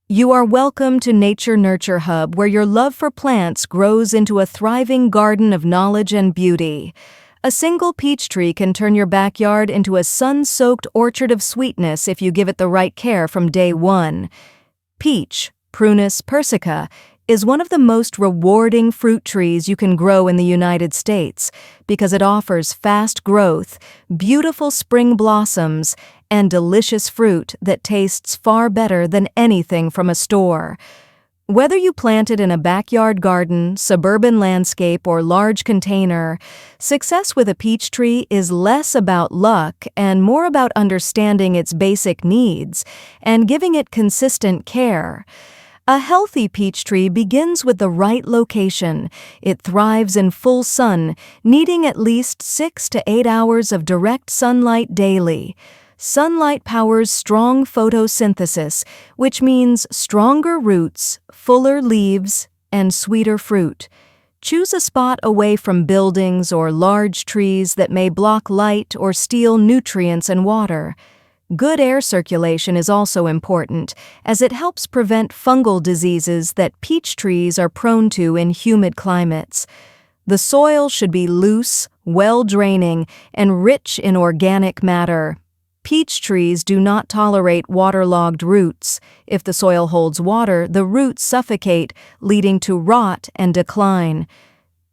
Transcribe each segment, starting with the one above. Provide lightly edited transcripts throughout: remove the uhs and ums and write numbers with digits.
You are welcome to Nature Nurture Hub, where your love for plants grows into a thriving garden of knowledge and beauty. A single peach tree can turn your backyard into a sun-soaked orchard of sweetness if you give it the right care from day one. Peach, Prunus persica, is one of the most rewarding fruit trees you can grow in the United States because it offers fast growth, beautiful spring blossoms, and delicious fruit that tastes far better than anything from a store. Whether you plant it in a backyard garden, suburban landscape, or large container, success with a peach tree is less about luck and more about understanding its basic needs and giving it consistent care. A healthy peach tree begins with the right location. It thrives in full sun, needing at least 6 to 8 hours of direct sunlight daily. Sunlight powers strong photosynthesis, which means stronger roots, fuller leaves, and sweeter fruit. Choose a spot away from buildings or large trees that may block light or steal nutrients and water. Good air circulation is also important, as it helps prevent fungal diseases that peach trees are prone to in humid climates. The soil should be loose, well-draining, and rich in organic matter. Peach trees do not tolerate waterlogged roots. If the soil holds water, the roots suffocate, leading to rot and decline.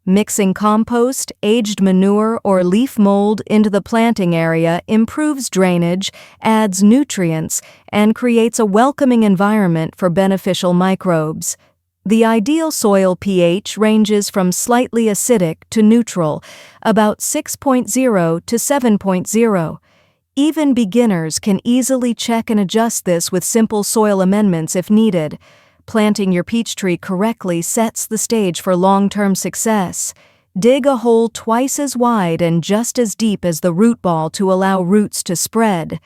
Mixing compost, aged manure, or leaf mold into the planting area improves drainage, adds nutrients, and creates a welcoming environment for beneficial microbes. The ideal soil pH ranges from slightly acidic to neutral, about 6.0 to 7.0. Even beginners can easily check and adjust this with simple soil amendments if needed. Planting your peach tree correctly sets the stage for long-term success. Dig a hole twice as wide and just as deep as the root ball to allow roots to spread.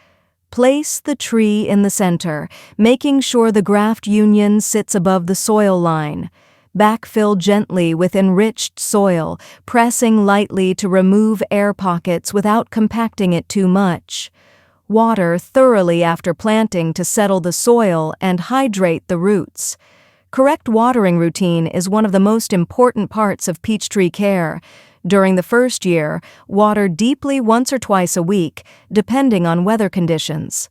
Place the tree in the center, making sure the graft union sits above the soil line. Backfill gently with enriched soil, pressing lightly to remove air pockets without compacting it too much. Water thoroughly after planting to settle the soil and hydrate the roots. Correct watering routine is one of the most important parts of peach tree care. During the first year, water deeply once or twice a week, depending on weather conditions.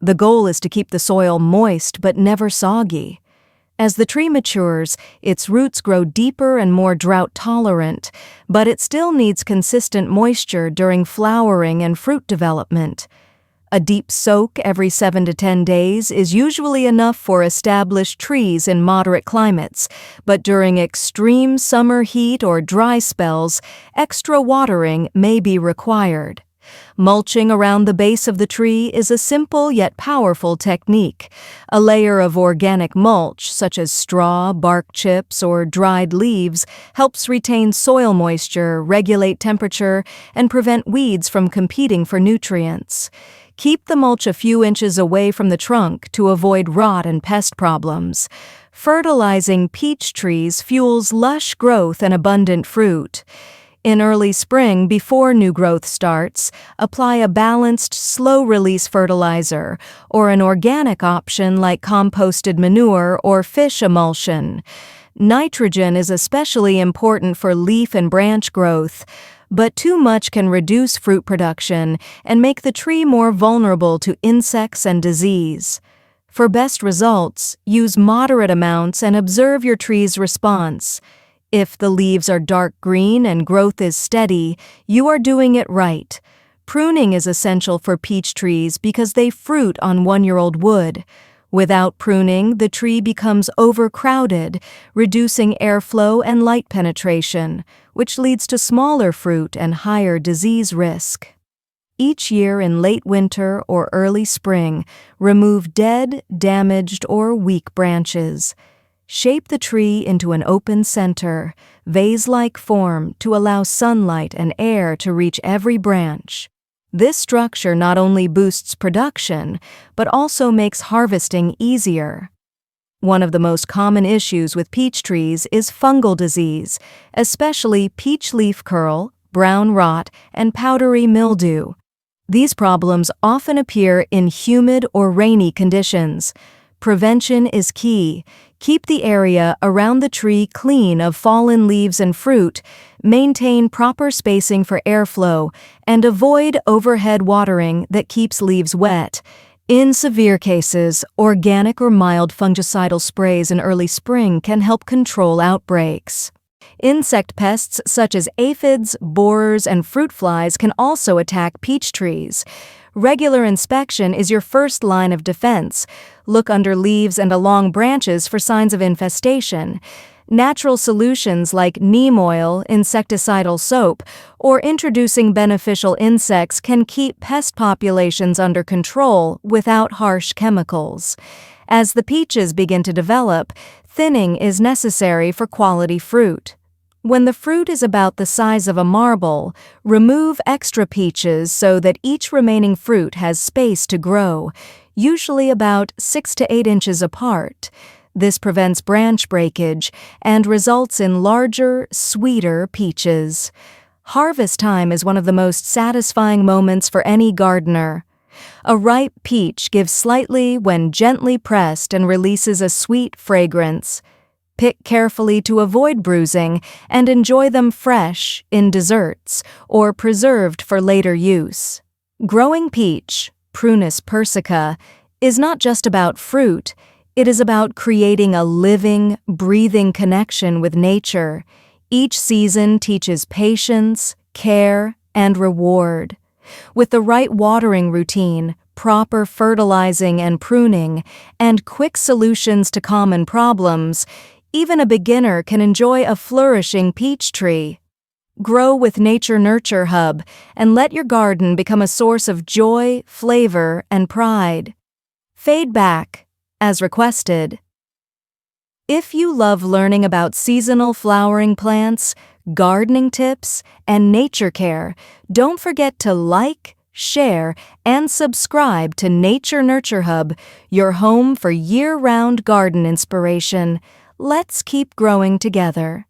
The goal is to keep the soil moist but never soggy. As the tree matures, its roots grow deeper and more drought-tolerant, but it still needs consistent moisture during flowering and fruit development. A deep soak every 7 to 10 days is usually enough for established trees in moderate climates, but during extreme summer heat or dry spells, extra watering may be required. Mulching around the base of the tree is a simple yet powerful technique. A layer of organic mulch, such as straw, bark chips, or dried leaves, helps retain soil moisture, regulate temperature, and prevent weeds from competing for nutrients. Keep the mulch a few inches away from the trunk to avoid rot and pest problems. Fertilizing peach trees fuels lush growth and abundant fruit. In early spring, before new growth starts, apply a balanced, slow-release fertilizer or an organic option like composted manure or fish emulsion. Nitrogen is especially important for leaf and branch growth, but too much can reduce fruit production and make the tree more vulnerable to insects and disease. For best results, use moderate amounts and observe your tree's response. If the leaves are dark green and growth is steady, you are doing it right. Pruning is essential for peach trees because they fruit on one-year-old wood. Without pruning, the tree becomes overcrowded, reducing airflow and light penetration, which leads to smaller fruit and higher disease risk. Each year in late winter or early spring, remove dead, damaged, or weak branches. Shape the tree into an open center, vase-like form to allow sunlight and air to reach every branch. This structure not only boosts production, but also makes harvesting easier. One of the most common issues with peach trees is fungal disease, especially peach leaf curl, brown rot, and powdery mildew. These problems often appear in humid or rainy conditions. Prevention is key. Keep the area around the tree clean of fallen leaves and fruit, maintain proper spacing for airflow, and avoid overhead watering that keeps leaves wet. In severe cases, organic or mild fungicidal sprays in early spring can help control outbreaks. Insect pests such as aphids, borers, and fruit flies can also attack peach trees. Regular inspection is your first line of defense. Look under leaves and along branches for signs of infestation. Natural solutions like neem oil, insecticidal soap, or introducing beneficial insects can keep pest populations under control without harsh chemicals. As the peaches begin to develop, thinning is necessary for quality fruit. When the fruit is about the size of a marble, remove extra peaches so that each remaining fruit has space to grow, usually about 6 to 8 inches apart. This prevents branch breakage and results in larger, sweeter peaches. Harvest time is one of the most satisfying moments for any gardener. A ripe peach gives slightly when gently pressed and releases a sweet fragrance. Pick carefully to avoid bruising and enjoy them fresh, in desserts, or preserved for later use. Growing peach, Prunus persica, is not just about fruit. It is about creating a living, breathing connection with nature. Each season teaches patience, care, and reward. With the right watering routine, proper fertilizing and pruning, and quick solutions to common problems, even a beginner can enjoy a flourishing peach tree. Grow with Nature Nurture Hub and let your garden become a source of joy, flavor, and pride. Fade back, as requested. If you love learning about seasonal flowering plants, gardening tips, and nature care, don't forget to like, share, and subscribe to Nature Nurture Hub, your home for year-round garden inspiration. Let's keep growing together.